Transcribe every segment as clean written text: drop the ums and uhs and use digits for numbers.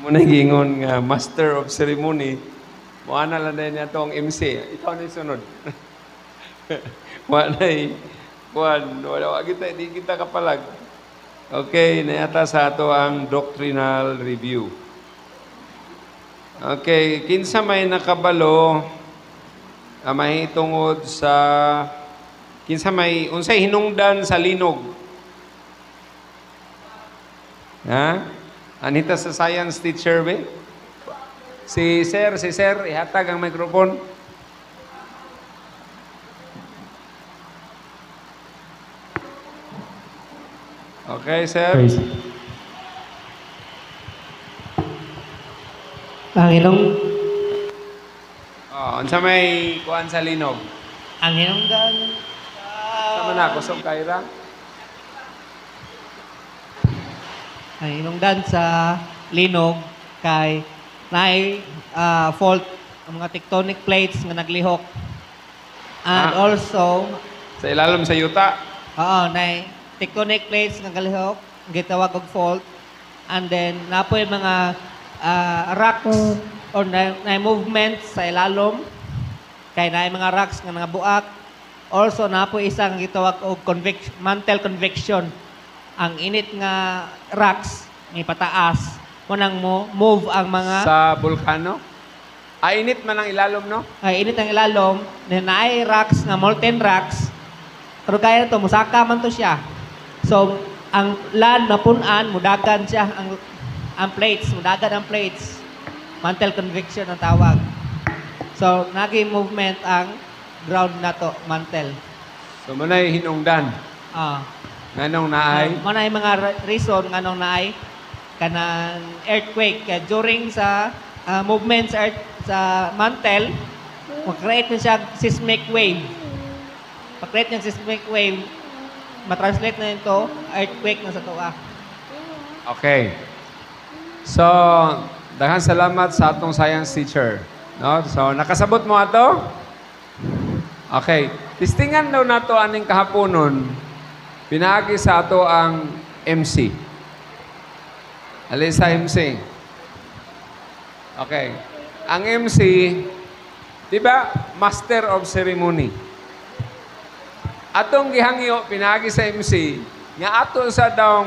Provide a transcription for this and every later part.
Muna gingon nga Master of Ceremony, muana lang na niya itong MC. Ikaw na yung sunod. Wala wala kita, di kita kapalag. Okay, nayata sa ato ang doctrinal review. Okay, kinsa may nakabalo, mahitungod sa, kinsa may, unsay hinungdan sa linog. Ha? Anita sa science teacher, be? Si Sir, ihatag ang microphone. Okay, Sir. Panginoong, Unsa may kuan sa linog? ang hinungdan Sama na, kusog kaira. ang hinungdan sa linog kay naay fault ang mga tectonic plates nga naglihok. And also, Sa ilalim sa yuta. naay tectonic plates nga naglihok, gitawag og fault. And then napoy mga rocks or naay movement sa ilalom kay naay mga rocks nga nangabuak. Also napoy isang gitawag og mantle convection. Ang init nga rocks may pataas munang move ang mga Sa bulkano. Init man ang ilalom, no? ay init ang ilalom na naay rocks nga molten rocks pero kaya to musaka man to siya. So ang land napunan mudagan siya ang plates, mudagan ang plates. Mantle convection ang tawag. So naging movement ang ground nato mantle. So, manay hinungdan. Nganong naay? Manay mga reason nganong naay kanang earthquake kaya during sa movement sa earth sa mantle mag-create na siya seismic wave. Pag-create ng seismic wave matranslate na ito earthquake na sa tuwa. Okay. So, daghang salamat sa atong science teacher. No? So, nakasabot mo ato? Okay. Tistingan daw nato aning kahaponon. Pinaagi sa ato ang MC. Alin sa MC? Okay. Ang MC, di ba, Master of Ceremony. Atong gihangyo, pinaagi sa MC, nga ato sa daw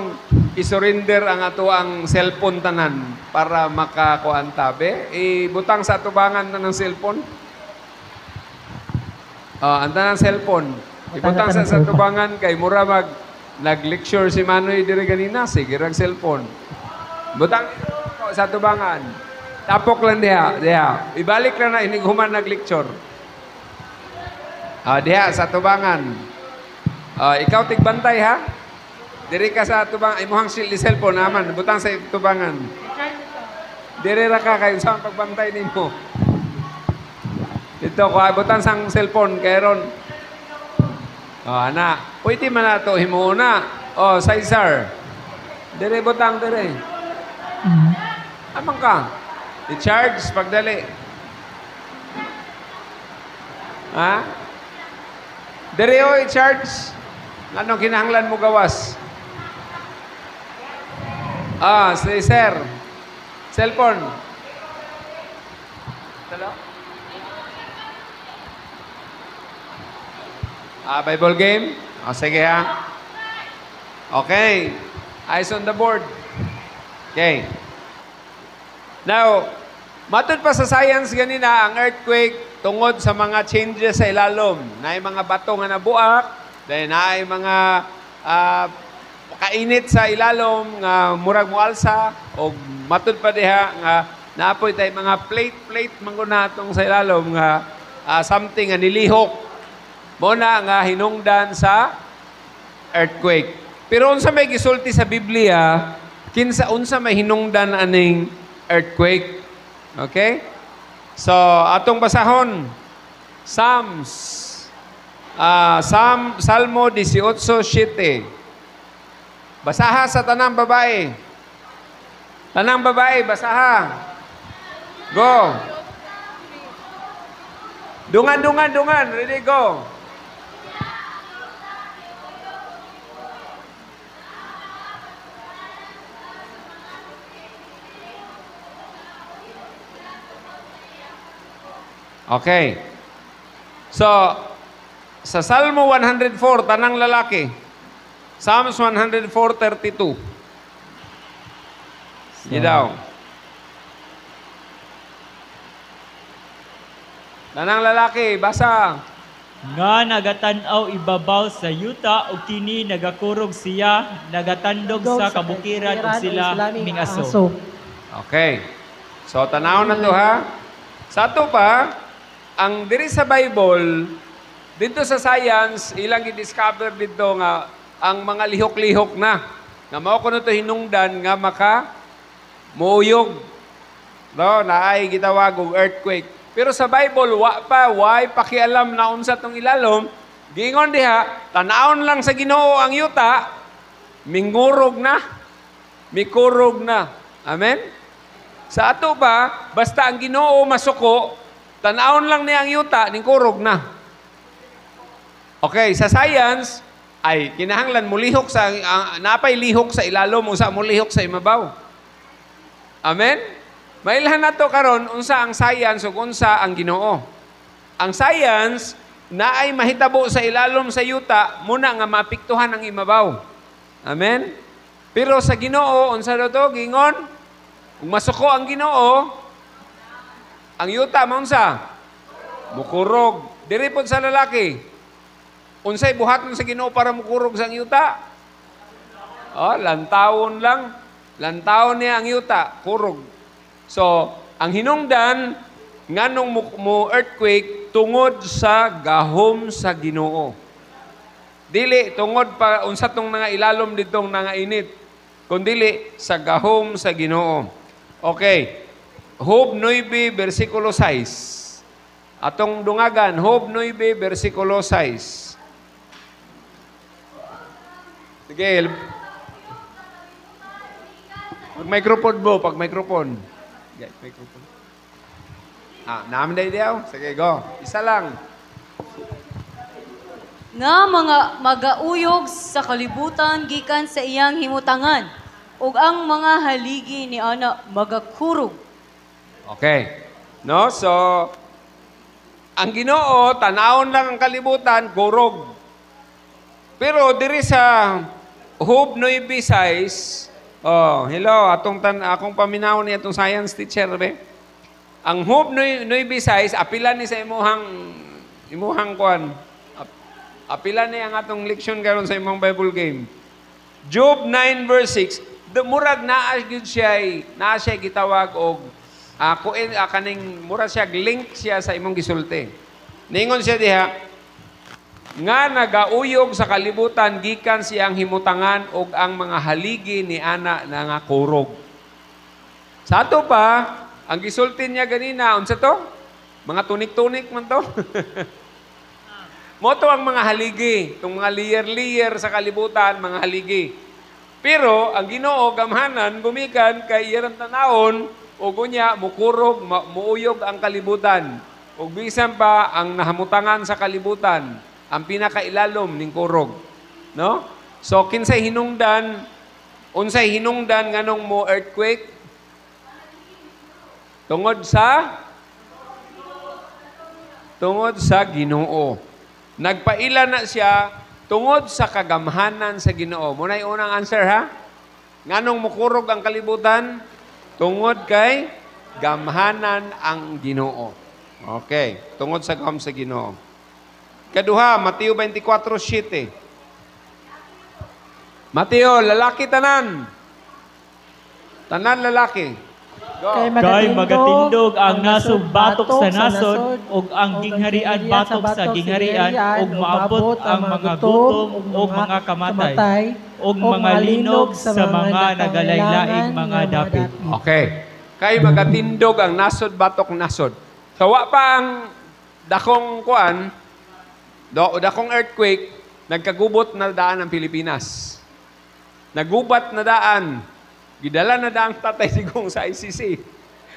isurrender ang ato ang cellphone tanan para makakuanta. Be, ibutang sa atubangan na ng cellphone. Ang tanang cellphone. Ibutang sa atubangan kay mura nag-lecture si Manoy dire ganina, sige rag cellphone. Butang ito sa atubangan. Tapok lang diha. Ibalik lang na inighuman nag-lecture. Diha sa atubangan. Ikaw tigbantay ha. Diri ka sa tubangan, imuhang cellphone naman, butang sa tubangan. Diri ra ka kayo sa pagbantay nimo. Dito ko butang sang cellphone kay ron. Ana, pwede man nato himuuna. Saisar. Diri butang diri. Amang ka. I-charge pagdali. Ha? Diri i-charge. Anong kinahanglan mo gawas? Si sir. Cellphone. Hello? Bible game? Sige ha. Okay. Eyes on the board. Okay. Now, matod pa sa science ganina, ang earthquake tungod sa mga changes sa ilalom. Naay mga bato nga nabuak, dahil naay mga kainit sa ilalom nga murag mualsa o matod pa diha nga naapoy tay mga plate mangunatong sa ilalom nga something nga nilihok. Muna nga hinungdan sa earthquake. Pero unsa may gisulti sa Biblia, unsa may hinungdan aning earthquake. Okay? So, atong basahon. Salmo 18:7. Basaha sa tanang babae. Tanang babae, basaha. Go. Dungan. Ready, go. Okay. So, sa Salmo 104, tanang lalaki. Psalms 104:32. Sige daw. Tanang lalaki, basa. Nga nagatanaw ibabaw sa yuta ug kini nagakurog siya, nagatandog sa kabukiran ug sila mingaso. Okay. So, tanaw na to ha. Sa to pa, ang diri sa Bible, dito sa science, ilang i-discover dito nga ang mga lihok-lihok na. Nga mao kuno to hinungdan nga maka muuyog. No, naay gitawag og earthquake. Pero sa Bible, why pakialam na unsa tong ilalom, gingon diha, tanawon lang sa Ginoo ang yuta, mingurog na, mikurog na. Amen? Sa ato ba, basta ang Ginoo masuko, tanawon lang niya ang yuta, ningkurog na. Okay, sa science, ay kinahanglan mulihok sa, napay lihok sa ilalom, unsa mulihok sa imabaw. Amen? Mailhan na to karon unsa ang science ug unsa ang Ginoo. Ang science na ay mahitabo sa ilalom sa yuta muna nga mapiktuhan ang imabaw. Amen. Pero sa Ginoo unsa daw to gingon? Kung masuko ang Ginoo, ang yuta maunsa? Mukurog. Diri pod sa lalaki. Unsay buhaton sa Ginoo para mukurog sa yuta? Oh, lantawon lang. Lantawon niya ang yuta, kurog. So, ang hinungdan, nganong mo earthquake, tungod sa gahom sa Ginoo. Dili, tungod pa, unsa tong nga ilalom ditong nga init, kundili sa gahom sa Ginoo. Okay. Job 9, versikulo 6. Atong dungagan, Job 9, versikulo 6. Sige, pag-microphone mo, pag-microphone. Yeah, microphone. Naman day diyaw. Sige, go. Isa lang. Nga mga magauyog sa kalibutan gikan sa iyang himutangan ug ang mga haligi ni ana magakurog. Okay. No? So, ang Ginoo, tanawon lang ang kalibutan, kurog. Pero diri sa Job 9:6, oh, hello, akong paminaw ni atong science teacher be. Ang Job 9:6 apilan ni sa imuhang kuan. Apilan ni ang atong leksyon karon sa imong Bible game. Job 9:6, murag naa gyud siya, gitawag og kaning murag siya link siya sa imong gisulti. Ningon siya diha, nga nagauyog sa kalibutan gikan siyang himutangan og ang mga haligi ni ana nga kurog. Sa ato pa, ang gisultin niya ganina, unsa to? Mga tunik-tunik man to. Moto ang mga haligi, itong mga layer-layer sa kalibutan, mga haligi. Pero ang Ginoo gamhanan gumikan kay iyang tanawon ug unya mukurog, muuyog ang kalibutan. Ug bisan pa ang nahamutangan sa kalibutan, ang pinakailalom ning kurog. No? So, unsay hinungdan nganong mo earthquake? Tungod sa Ginoo. Nagpaila na siya tungod sa kagamhanan sa Ginoo. Muna yung unang answer ha? Nganong mukurog ang kalibutan? Tungod kay gamhanan ang Ginoo. Okay. Tungod sa gahom sa Ginoo. Kaduha, Mateo 24:7. Mateo, lalaki tanan. Tanan lalaki. Go. Kay magatindog ang nasog batok sa nasod ug ang gingharian batok sa gingharian ug maabot ang mga gutom ug mga kamatay ug mga linog sa mga nagalaylaing mga dapit. Okay. Kay magatindog ang nasod batok nasod. So wa pa ang dakong kuan, dakong earthquake, nagkagubot na daan ang Pilipinas. Nagubat na daan. Gidala na daang tatay sigong sa ICC.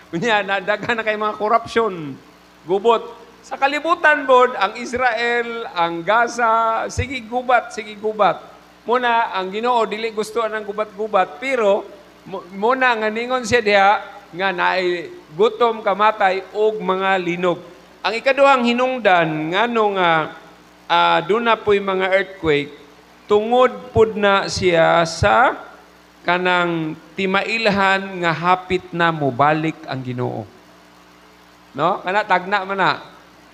Kunya, nadaga na kay mga korupsyon. Gubot. Sa kalibutan, bod, ang Israel, ang Gaza, sige gubat. Muna, ang Ginoo, dili gusto ng gubat-gubat, pero muna nga ningon siya diha, nga naay gutom, kamatay, og mga linog. Ang ikaduhang hinungdan nganong doon na po'y mga earthquake, tungod pud na siya sa kanang timailhan nga hapit na mobalik ang Ginoo. No? Kana tagna man na.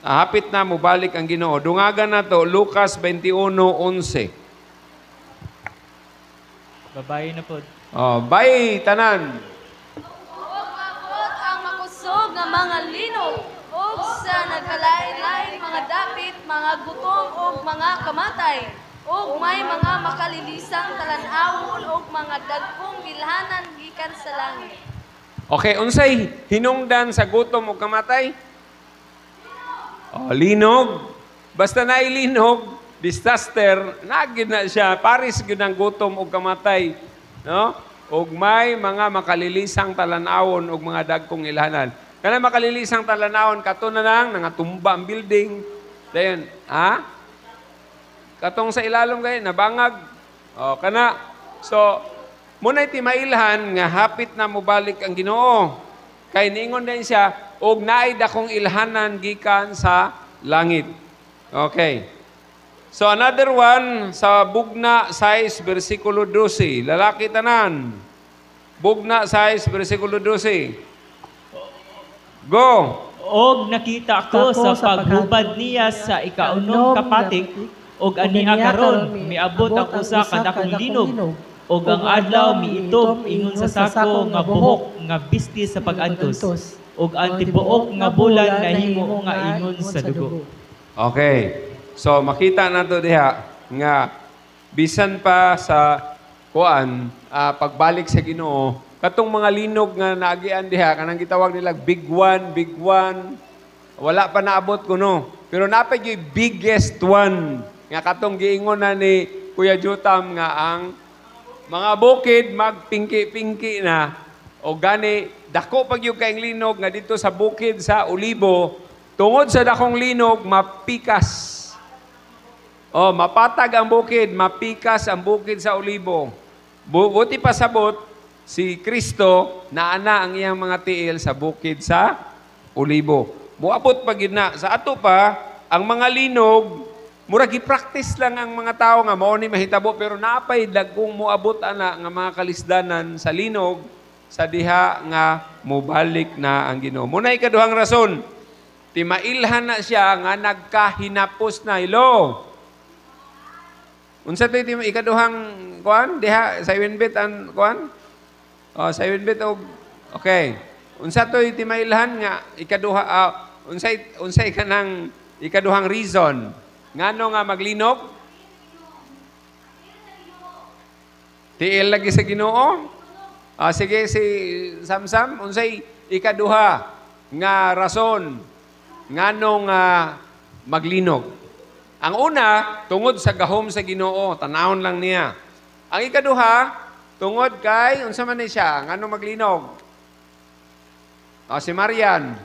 Hapit na mobalik ang Ginoo. Dungagan na to Lucas 21:11. Babae na po. Oh, bye tanan. Huwag mabot ang makusog nga mga linog ug sa nagkalain-lain mga dapit, mga gutom ug mga kamatay. Ug may mga makalilisang talan-awon ug mga dagkong bilhanan gikan sa langit. Okay, unsay hinungdan sa gutom o kamatay? Oh, linog. Basta na linog, disaster, nagid na siya. Paris gid ang gutom o kamatay. No? Ug may mga makalilisang talanawon ug mga dagkong ilhanan. Kana makalilisang talanawon, kato na lang, nangatumba ang building. Dayon, katong sa ilalom kayo, nabangag. O, kana. So, muna'y timailhan nga hapit na mobalik ang Ginoo. Kay niingon din siya, og naay dakong ilhanan gikan sa langit. Okay. So another one sa Bugna 6 versikulo 12. Lalaki tanan. Bugna 6 versikulo 12. Go. Og nakita ko sa paghubad niya sa ikaunong kapatik, og aniha karon miabot ang usa ka dakong linog, og ang adlaw miitom ingon sa sako nga buhok nga bisti sa pag-antos, og ang tibuok nga bulan nahimo nga ingon sa dugo. Okay. So makita nato diha nga bisan pa sa pagbalik sa Ginoo, katong mga linog nga naagian diha kanang gitawag nila big one, wala pa naabot kuno. Pero napay yung biggest one nga katong giingon na ni Kuya Jutam nga ang mga bukid magpingki-pingki na o gani dako pag yung kaing linog nga dito sa bukid sa Olibo, tungod sa dakong linog mapikas. Oh, mapatag ang bukid, mapikas ang bukid sa Olibo. Buti pa sabot si Kristo na ana ang iyang mga tiil sa bukid sa Olibo. Muabot pa gid na sa ato pa ang mga linog, murag i-practice lang ang mga tao nga mao ni mahitabo pero napay dagkong muabot ana nga mga kalisdanan sa linog sa diha nga mobalik na ang Ginoo. Muna ikaduhang rason, timailhan na siya nga nagkahinapos na. Hello. Unsa to'y ikaduhang kuan diha sa Iwenbit ang kuan? Oh, sa Iwenbit og okay. Unsa to'y timailhan nga ikaduha unsay kanang ikaduhang reason ngano nga maglinog? Tiil lagi sa Ginoo? Sige si Samsam, unsay ikaduha nga rason ngano nga maglinog? Ang una, tungod sa gahom sa Ginoo, tanawon lang niya. Ang ikaduha, tungod kay, unsa man ni siya, ngano maglinog? Si Marian.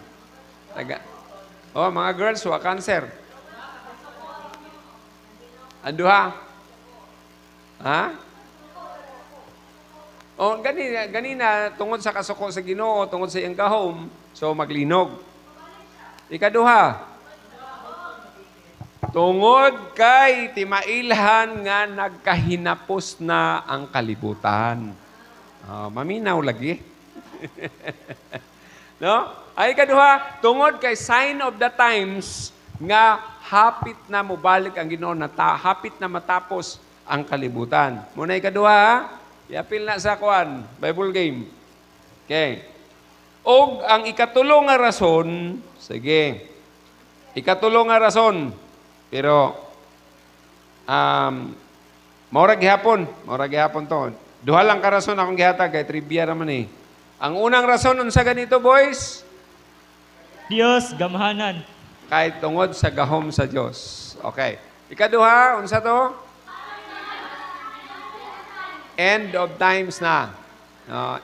Mga girls, wa cancer. Anduha? Ganina, tungod sa kasuko sa Ginoo, tungod sa iyang gahom, so maglinog. Ikaduha, tungod kay timailhan nga nagkahinapos na ang kalibutan. Maminaw lagi. No? Ay ikaduha, tungod kay sign of the times nga hapit na mobalik ang Ginoo na hapit na matapos ang kalibutan. Muna ikaduha, i-apil na sa kuan, Bible game. Okay. Og ang ikatulong nga rason, sige. Ikatulong nga rason, pero maurag gihapon to. Duha lang ka rason akong gihatag kay trivia naman eh. Ang unang rason unsa ganito, boys? Dios gamahanan. Kay tungod sa gahom sa Dios. Okay. Ikaduha, unsa to? End of times na.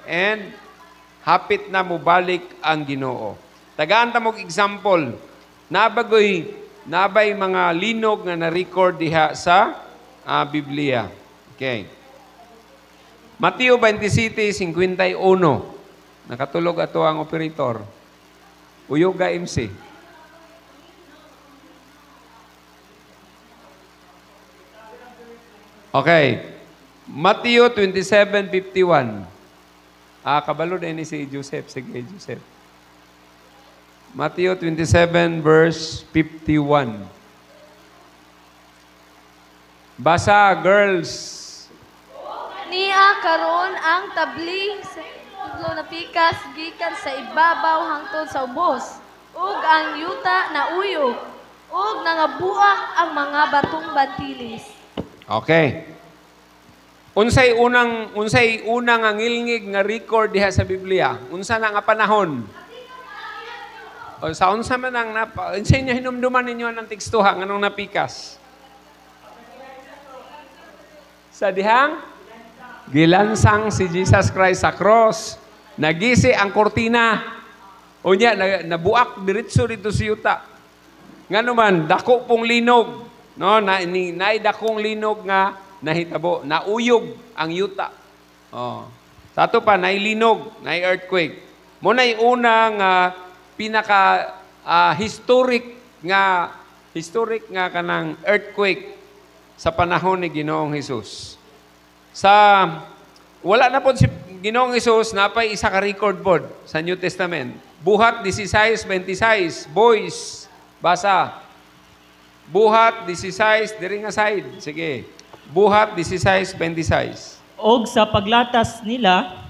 And hapit na mubalik ang Ginoo. Tagaan ta mog example. Nabay mga linog nga na-record diha sa Biblia. Okay. Mateo 27:51. Nakatulog ato ang operator. Uyoga MC. Okay. Matthew 27:51. Kabalo na ni si Joseph. Sige, Joseph. Matthew 27 verse 51. Basa, girls. Niya karon ang tabli sa tudlo na pikas gikan sa ibabaw hangtod sa ubos, ug ang yuta na uyog, ug nangabuak ang mga batong bantilis. Okay. Unsay unang ang ngilngig nga record diha sa Biblia? Unsa na nga panahon? O sa unsa man ang unsay inyo hinumduman ninyo ng tekstuha nganong napikas? Sa dihang gilansang si Jesus Christ sa cross. Nagisi ang kortina. Unya nabuak diretso dito sa yuta. Ngano man dako pong linog, no? Naay dakong linog nga nahitabo, nauyog ang yuta. Oh. Sa ato pa nailinog, naay earthquake. Mo nay unang pinaka historic nga kanang earthquake sa panahon ni Ginoong Hesus. Wala na po si Ginoong Hesus, napay isa ka record board sa New Testament. Buhat 16:26, boys, basa. Buhat 16, diri nga side. Sige. Buhat 16:26. Og sa paglatas nila,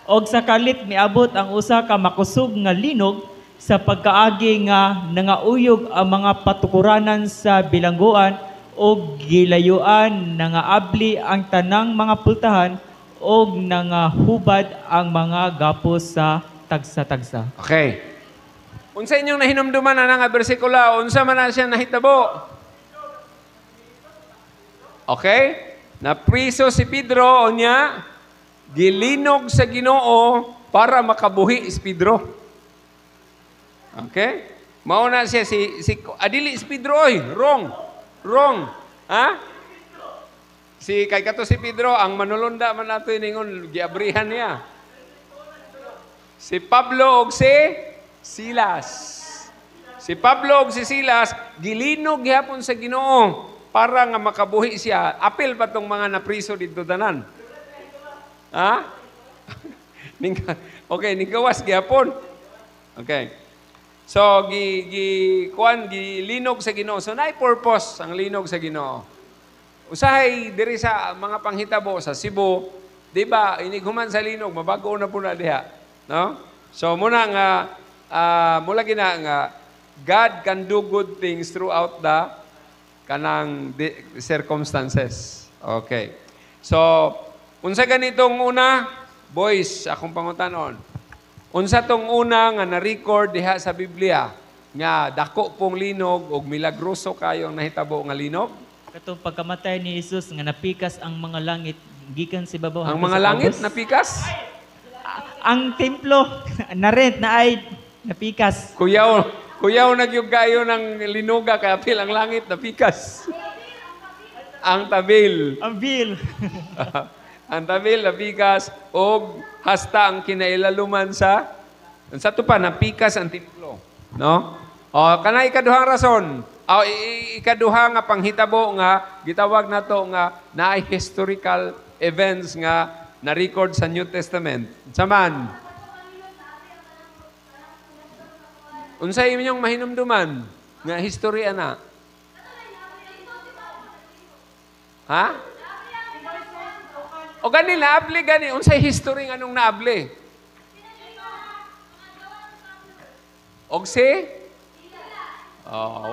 og sa kalit miabot ang usa ka makusog nga linog sa pagkaagi nga nangauyog ang mga patukuranan sa bilangguan og gilayuan nangaabli ang tanang mga pultahan og nangahubad ang mga gapos sa tagsa-tagsa. Okay. Unsa inyong nahinumduman na nga bersikulo? Unsa man na siya nahitabo? Okay? Napriso si Pedro, unya, gilinog sa Ginoo para makabuhi si Pedro. Okay? Mauna siya adili si Pedro, oy, wrong. Ha? Kay kato si Pedro, ang manulunda man nato iningon, giabrihan niya. Si Pablo og si Silas. Si Pablo og si Silas, gilinog gihapon sa Ginoo para nga makabuhi siya. Apil pa tong mga napriso dito tanan. Ha? Okay, nigawas gihapon. Okay. So, gilinog sa Ginoo. So, naay purpose ang linog sa Ginoo. Usahay diri sa mga panghitabo sa Cebu, di ba, inighuman sa linog, mabago na po na diha. No? So, mula gina nga, God can do good things throughout the kanang circumstances. Okay. So, unsa ganitong una? Boys, akong pangutanon. Unsa tong una nga na-record diha sa Biblia nga dako pong linog ug milagroso kayo ang nahitabo nga linog? Katong pagkamatay ni Jesus nga napikas ang mga langit gikan sa babaw. Ang mga langit napikas? Ang templo na-rent na ay napikas. Kuyaw nagyug kayo ng linuga kaya apil ang langit napikas. Ang tabil. Ang bill. Ang tabil napikas og hasta ang kinailaluman sa to pa napikas ang templo, no? O kanay ikaduhang rason. Ikaduha nga panghitabo nga gitawag nato nga naay historical events nga na-record sa New Testament. Saman. Unsay inyong mahinumduman nga historya na? Ha? O gani naabli gani unsay history nganong naabli? Og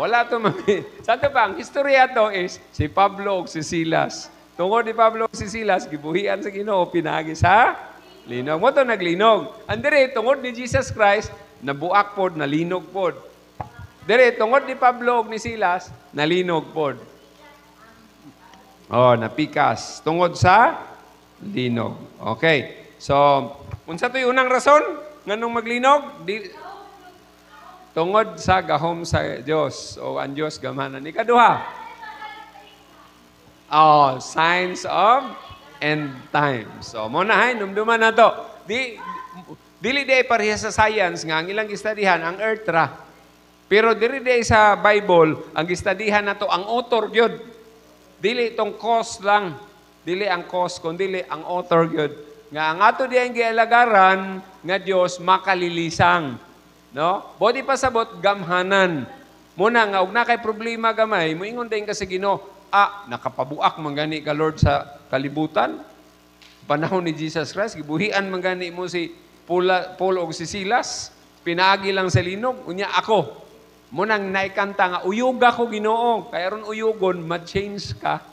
wala to mami. Sa to pa, ang historya to is si Pablo og si Silas. Tungod ni Pablo og si Silas gibuhian sa Ginoo pinagi sa linog. Mo to naglinog. Andre tungod ni Jesus Christ nabuak pod, nalinog pod. Dire tungod ni Pablo ug ni Silas nalinog pod. Napikas tungod sa linog. Okay. So, unsa to'y unang rason nganong maglinog? Tungod sa gahom sa Dios o ang Dios gamanan. Ikaduha. Signs of end times. So, mo na hay numduman na to. Dili day pareha sa science nga ang ilang gistudihan ang earth ra. Pero diri day sa Bible ang gistudihan nato ang author gyud. dili itong cause lang, dili ang cause, kundi ang author gyud. Nga ang ato diyan gialagaran nga Dios makalilisang. No? Bodi pasabot gamhanan. Muna nga ug na kay problema gamay, moingon din ka sa Ginoo, nakapabuak man gani ka Lord sa kalibutan. Panahon ni Jesus Christ, gibuhian man gani mo si Paul og si Silas, pinaagi lang sa linog, unya ako. Munang naikanta nga uyog ako Ginoo, kay aron uyogon ma-change ka.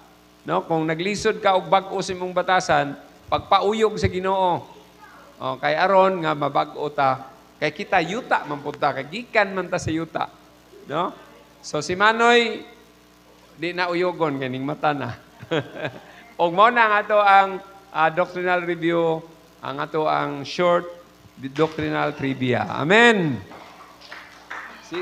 No, kung naglisod ka og bag-o sa imong batasan, pagpauyog sa Ginoo. Kay aron nga mabag-o ta. Kay kita yuta man pud ta, kay gikan man ta sa yuta. No? So si Manoy di na uyogon kaning mata na. Og mao na nga ato ang doctrinal review, ang ato ang short doctrinal trivia. Amen. Si